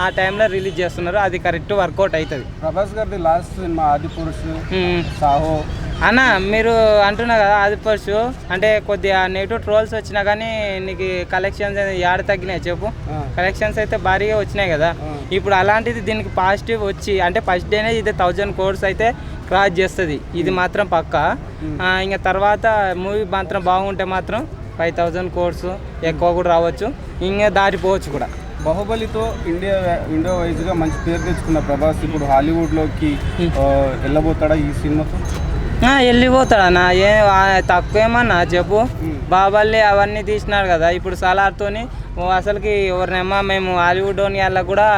ఆ టైంలో రిలీజ్ చేస్తున్నారు. అది కరెక్ట్ వర్కౌట్ అవుతుంది. ప్రభాస్ గారిది లాస్ట్ సినిమా ఆదిపురుషు, సాహో అన్న మీరు అంటున్నారు కదా ఆదిపురుషు అంటే కొద్దిగా నెగిటివ్ ట్రోల్స్ వచ్చినా కానీ నీకు కలెక్షన్స్ యాడ తగ్గినాయి చెప్పు. కలెక్షన్స్ అయితే భారీగా వచ్చినాయి కదా. ఇప్పుడు అలాంటిది దీనికి పాజిటివ్ వచ్చి అంటే ఫస్ట్ డేనే ఇది 1000 crores అయితే క్రాస్ చేస్తుంది. ఇది మాత్రం పక్కా. ఇంకా తర్వాత మూవీ మాత్రం బాగుంటే మాత్రం 5000 crores ఎక్కువ కూడా రావచ్చు, ఇంకా దాటిపోవచ్చు కూడా. బాహుబలితో ఇండియా వైజ్గా మంచి పేరు తెచ్చుకున్న ప్రభాస్ ఇప్పుడు హాలీవుడ్లోకి వెళ్ళబోతాడా ఈ సినిమాతో? వెళ్ళిపోతాడన్నా. తక్కువేమన్నా చెప్పు. బాహుబలి అవన్నీ తీసినాడు కదా. ఇప్పుడు సలార్తోని అసలుకి ఎవరినమ్మా మేము హాలీవుడ్ వాళ్ళ కూడా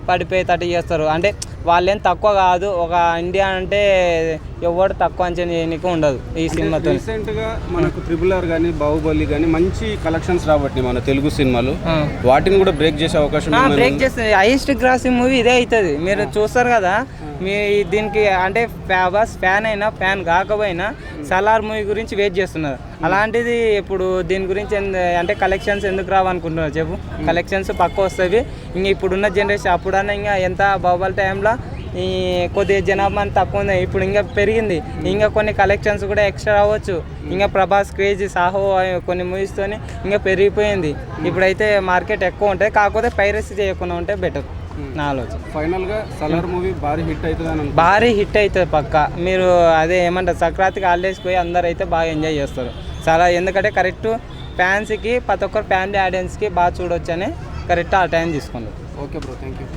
పడిపోయేటట్టు చేస్తారు. అంటే వాళ్ళేం తక్కువ కాదు. ఒక ఇండియా అంటే ఎవరు తక్కువ అంచనా చేయనీకి ఉండదు ఈ సినిమాతో. రీసెంట్గా మనకు RRR కానీ బాహుబలి కానీ మంచి కలెక్షన్స్ రాబట్టి మన తెలుగు సినిమాలు వాటిని కూడా బ్రేక్ చేసే అవకాశం బ్రేక్ చేస్తుంది. హైయెస్ట్ గ్రాసింగ్ మూవీ ఇదే అవుతుంది. మీరు చూస్తారు కదా. మీ దీనికి అంటే ప్రభాస్ ఫ్యాన్ అయినా ఫ్యాన్ కాకపోయినా సలార్ మూవీ గురించి వెయిట్ చేస్తున్నారు. అలాంటిది ఇప్పుడు దీని గురించి అంటే కలెక్షన్స్ ఎందుకు రావనుకుంటున్నారు చెప్పు. కలెక్షన్స్ పక్క వస్తాయి. ఇంకా ఇప్పుడున్న జనరేషన్ అప్పుడన్నా ఇంకా ఎంత బాహుబలి టైంలో ఈ కొద్దిగా జనాభా తక్కువ ఉంది. ఇప్పుడు ఇంకా పెరిగింది. ఇంకా కొన్ని కలెక్షన్స్ కూడా ఎక్స్ట్రా అవ్వచ్చు. ఇంకా ప్రభాస్ క్రేజ్ సాహో కొన్ని మూవీస్తోని ఇంకా పెరిగిపోయింది. ఇప్పుడైతే మార్కెట్ ఎక్కువ ఉంటుంది. కాకపోతే పైరసీ చేయకుండా ఉంటే బెటర్ నా ఆలోచన. ఫైనల్గా సలార్ మూవీ భారీ హిట్ అవుతుంది. భారీ హిట్ అవుతుంది పక్క. మీరు అదే ఏమంటారు సంక్రాంతికి హాలిడేస్కి పోయి అందరు అయితే బాగా ఎంజాయ్ చేస్తారు చాలా. ఎందుకంటే కరెక్ట్ ఫ్యాన్స్కి ప్రతి ఒక్కరు ఫ్యామిలీ ఆడియన్స్కి బాగా చూడొచ్చు అని కరెక్ట్ ఆ టైం తీసుకుంటారు. Okay bro, thank you.